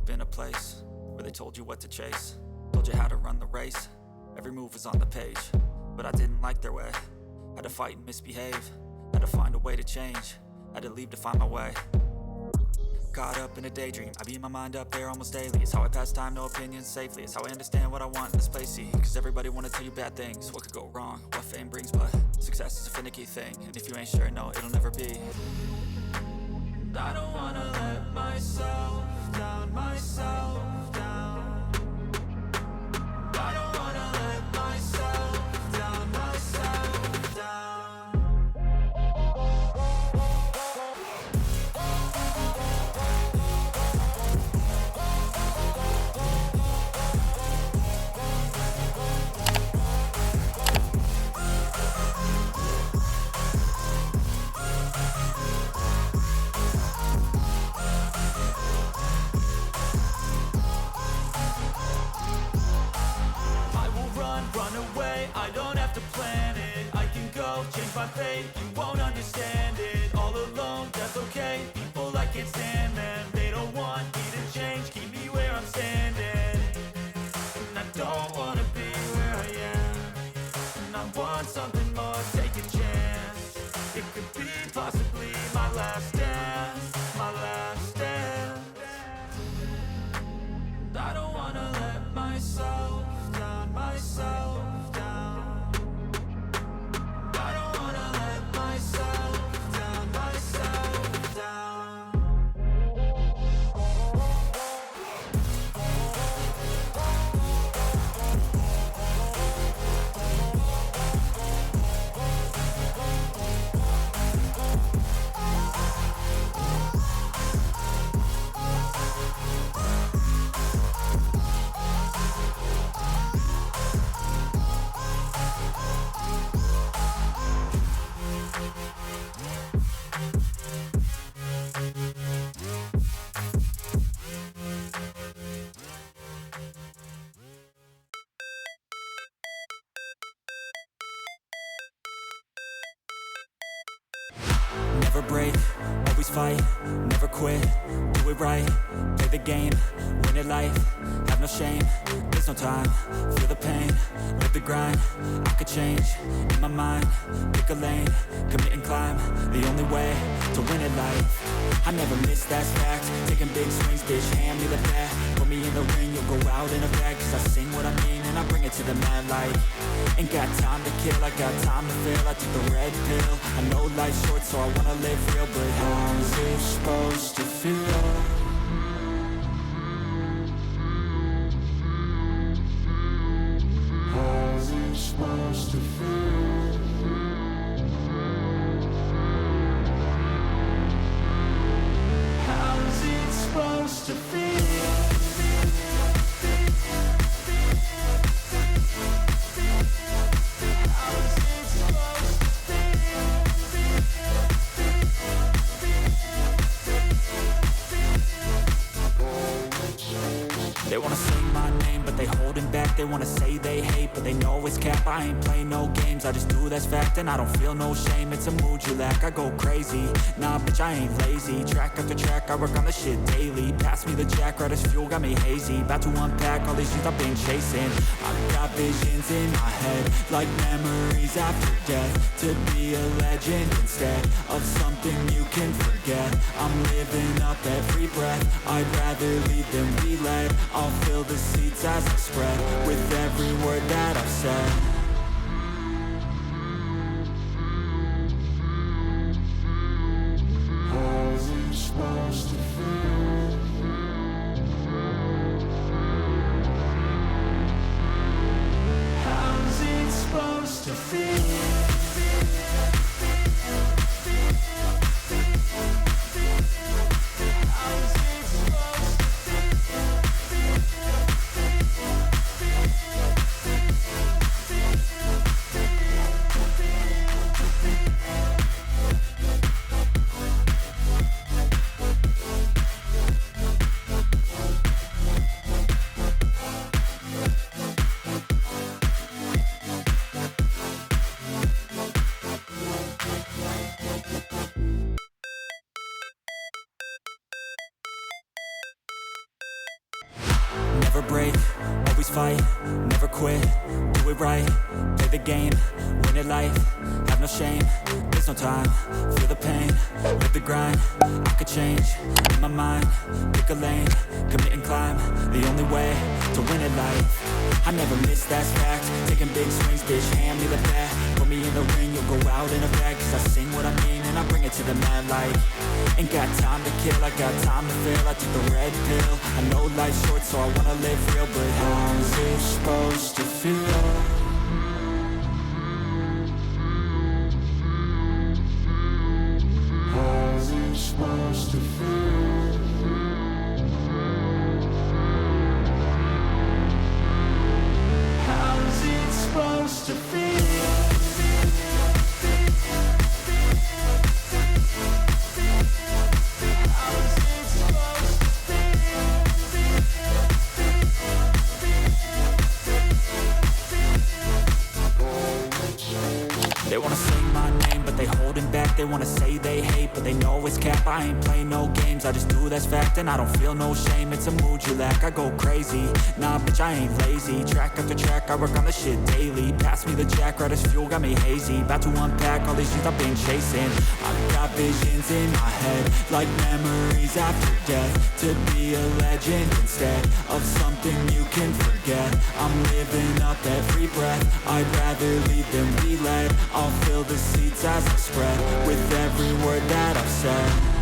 Been a place where they told you what to chase, told you how to run the race. Every move was on the page, but I didn't like their way. Had to fight and misbehave, had to find a way to change, had to leave to find my way. Caught up in a daydream, I beat my mind up there almost daily. It's how I pass time, no opinions safely. It's how I understand what I want in this place, see. Cause everybody wanna tell you bad things, what could go wrong, what fame brings. But success is a finicky thing, and if you ain't sure, no, it'll never be. I don't wanna let myself down, myself down. I don't wanna let myself down, myself down. Run away, I don't have to plan it. I can go, change my fate, you won't understand it. All alone, that's okay, people I can't stand them. They don't want me to change, keep me where I'm standing. And I don't wanna be where I am, and I want something more, take a chance. It could be possibly my last dance, my last dance. And I don't wanna let myself down, myself down. I don't wanna let myself down, myself down. Never break, always fight, never quit, do it right, play the game, win it life, have no shame, there's no time, feel the pain, live the grind, I could change, in my mind, pick a lane, commit and climb, the only way to win it life. I never miss, that's fact, taking big swings, bitch, hand me the bat, put me in the ring, you'll go out in a bag, cause I sing what I mean and I bring it to the mad light. Ain't got time to kill, I got time to feel, I took the red pill, I know life's short so I wanna live real, but how's it supposed to feel? How's it supposed to feel? How's it supposed to feel? They wanna sing my name, but they holding back. They wanna say they hate, but they know it's cap. I ain't play no games, I just do, that's fact. And I don't feel no shame, it's a mood you lack. I go crazy, nah bitch I ain't lazy. Track after track, I work on this shit daily. Pass me the jack, right as fuel, got me hazy. About to unpack all these things I've been chasing. I've got visions in my head, like memories after death. To be a legend instead of something you can forget. I'm living up every breath, I'd rather lead than be led. I'll fill the seats as I spread with every word that I've said. How's it supposed to feel? How's it supposed to feel? How's it supposed to feel? never break, always fight, never quit, do it right, play the game, win it life, have no shame, there's no time, feel the pain, live the grind, I could change, in my mind, pick a lane, commit and climb, the only way to win at life, I never miss, that's fact, taking big swings, bitch, hand me the bat, put me in the ring, you'll go out in a bag, cause I sing what I mean, and I bring it to the mad light, ain't got time to kill, I got time to feel, I took the red pill, I know life's short, so I wanna live real, but how's it supposed to feel? How's it supposed to feel? How's it supposed to feel? They wanna say my name, but they holding back. They wanna say they hate, but they know it's cap. I ain't play no games, I just do, that's fact. And I don't feel no shame, it's a mood you lack. I go crazy, nah bitch I ain't lazy. Track after track, I work on this shit daily. Pass me the jack, right as fuel, got me hazy. About to unpack all these shit I've been chasing. I've got visions in my head, like memories after death. To be a legend instead of something you can forget. I'm living up every breath, I'd rather lead than be led. I'll fill the seats as I spread with every word that I've said.